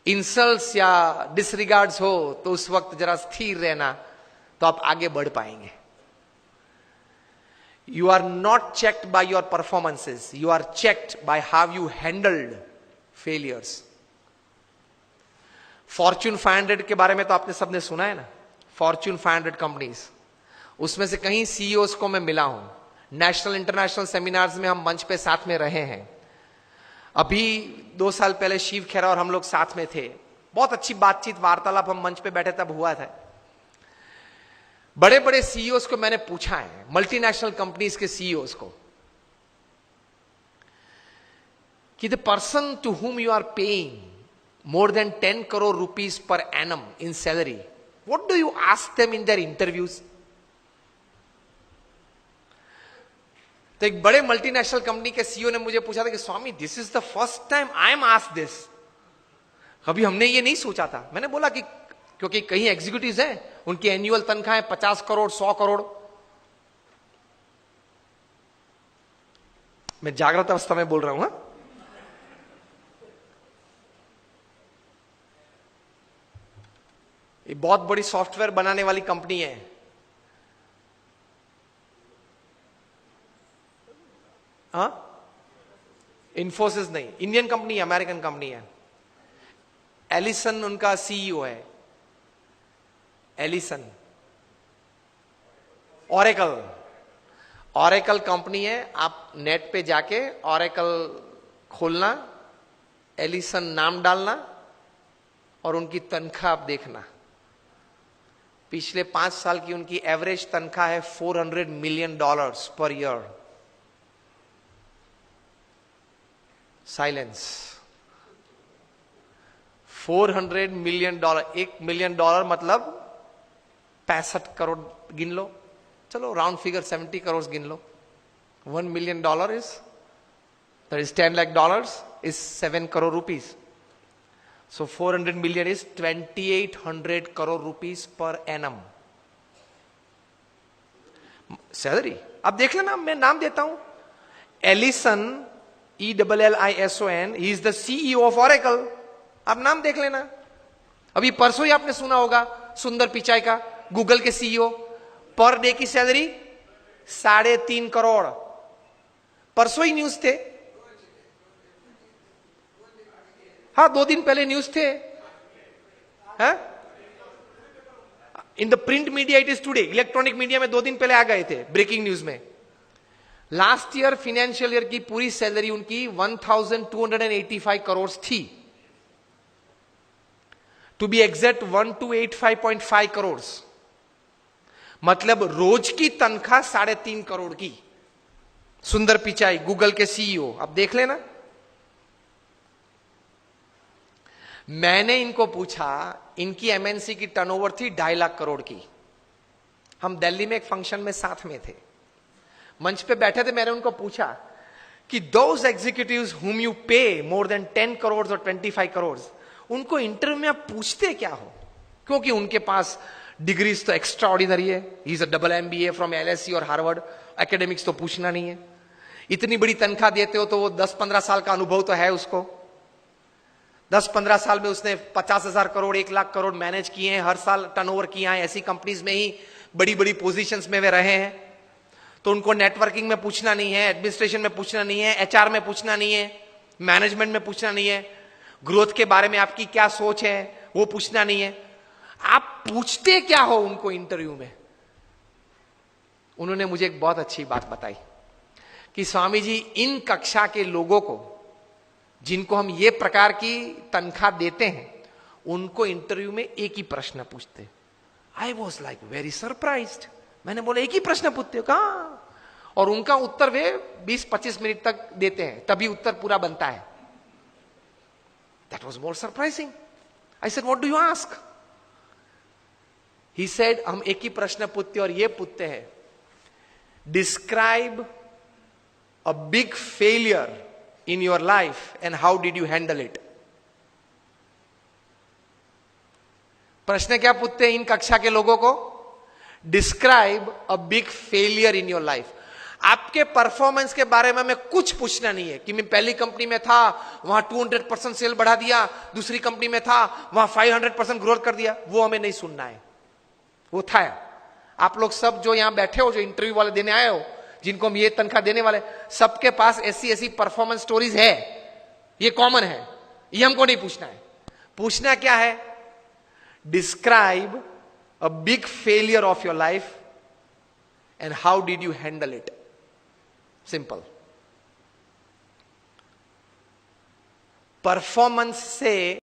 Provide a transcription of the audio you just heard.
Insults या डिसरिगार्ड्स हो तो उस वक्त जरा स्थिर रहना, तो आप आगे बढ़ पाएंगे। You are not checked by your performances, you are checked by how you handled failures. Fortune 500 के बारे में तो आपने सबने सुना है ना, फॉर्च्यून 500 कंपनीज, उसमें से कहीं सीईओस को मैं मिला हूं, नेशनल इंटरनेशनल सेमिनार्स में हम मंच पे साथ में रहे हैं। अभी 2 साल पहले शिव खेरा और हम लोग साथ में थे, बहुत अच्छी बातचीत वार्तालाप हम मंच पे बैठे तब हुआ था। बड़े बड़े सीईओस को मैंने पूछा है, मल्टीनेशनल कंपनीज के सीईओस को, कि the person to whom you are paying more than 10 crore rupees per annum in salary, what do you ask them in their interviews? तो एक बड़े मल्टीनेशनल कंपनी के सीईओ ने मुझे पूछा था कि Swami, this is the first time I am asked this, कभी हमने ये नहीं सोचा था। मैंने बोला कि क्योंकि कई एग्जीक्यूटिव्स हैं, उनकी एनुअल तनख्वाह 50 करोड़ 100 करोड़। मैं जागृत अवस्था में बोल रहा हूं। ये बहुत बड़ी सॉफ्टवेयर बनाने वाली कंपनी है, हाँ, इन्फोसिस नहीं, इंडियन कंपनी है, अमेरिकन कंपनी है। एलिसन उनका सीईओ है, एलिसन। ऑरेकल कंपनी है, आप नेट पे जाके ऑरेकल खोलना, एलिसन नाम डालना और उनकी तनख्वाह आप देखना। पिछले 5 साल की उनकी एवरेज तनख्वाह है $400 million per year. Silence. $400 million, $1 million मतलब 65 करोड़ गिन लो, चलो राउंड फिगर 70 करोड़ गिन लो। $1 million is, that is $10 lakh, is 7 crore rupees. So 400 million is 2800 crore rupees per annum salary. अब देख लेना, मैं नाम देता हूं, Ellison, ELLISON, he is the CEO of Oracle. आप नाम देख लेना। अभी परसों ही आपने सुना होगा सुंदर पिचाई का, गूगल के सीईओ, पर डे की सैलरी 3.5 करोड़। परसों ही न्यूज थे, हाँ 2 दिन पहले न्यूज थे। In the print media it is today, electronic media में 2 दिन पहले आ गए थे ब्रेकिंग न्यूज में। लास्ट ईयर फाइनेंशियल ईयर की पूरी सैलरी उनकी 1285 करोड़ थी, टू बी एग्जैक्ट 1285.5 करोड़, मतलब रोज की तनख्वाह 3.5 करोड़ की। सुंदर पिचाई, गूगल के सीईओ, आप देख लेना। मैंने इनको पूछा, इनकी एमएनसी की टर्नओवर थी 2.5 लाख करोड़ की। हम दिल्ली में एक फंक्शन में साथ में थे, मंच पे बैठे थे। मैंने उनको पूछा कि दोज एग्जीक्यूटिव्स हुम यू पे मोर देन 10 करोड़ और 25 करोड़, उनको इंटरव्यू में आप पूछते क्या हो? क्योंकि उनके पास डिग्रीज तो एक्स्ट्रा ऑर्डिनरी है, he is a double MBA from LSE और हार्वर्ड, एकेडमिक्स तो पूछना नहीं है। इतनी बड़ी तनख्वाह देते हो तो वो 10-15 साल का अनुभव तो है उसको। 10-15 साल में उसने 50,000 करोड़ 1 लाख करोड़ मैनेज किए हैं, हर साल टर्नओवर किया है। ऐसी कंपनीज में ही बड़ी बड़ी पोजीशंस में वे रहे हैं। तो उनको नेटवर्किंग में पूछना नहीं है, एडमिनिस्ट्रेशन में पूछना नहीं है, HR में पूछना नहीं है, मैनेजमेंट में पूछना नहीं है, ग्रोथ के बारे में आपकी क्या सोच है वो पूछना नहीं है। आप पूछते क्या हो उनको इंटरव्यू में? उन्होंने मुझे एक बहुत अच्छी बात बताई कि स्वामी जी, इन कक्षा के लोगों को, जिनको हम ये प्रकार की तनख्वाह देते हैं, उनको इंटरव्यू में एक ही प्रश्न पूछते। I was like very surprised. मैंने बोला एक ही प्रश्न पूछते हो? कहा। और उनका उत्तर वे 20-25 मिनट तक देते हैं, तभी उत्तर पूरा बनता है। That was more surprising. I said what do you ask? He said हम एक ही प्रश्न पूछते और ये पूछते हैं, describe a big failure in your life and how did you handle it? प्रश्न क्या पूछते हैं इन कक्षा के लोगों को? Describe a big failure in your life. आपके परफॉर्मेंस के बारे में हमें कुछ पूछना नहीं है कि मैं पहली कंपनी में था, वहां 200% सेल बढ़ा दिया, दूसरी कंपनी में था, वहां 500% ग्रोथ कर दिया। वो हमें नहीं सुनना है। वो था आप लोग सब जो यहां बैठे हो, जो इंटरव्यू वाले देने आए हो, जिनको हम ये तनख्वाह देने वाले, सबके पास ऐसी ऐसी परफॉर्मेंस स्टोरीज है। ये कॉमन है, ये हमको नहीं पूछना है। पूछना क्या है? Describe a big failure of your life and how did you handle it. Simple. Performance से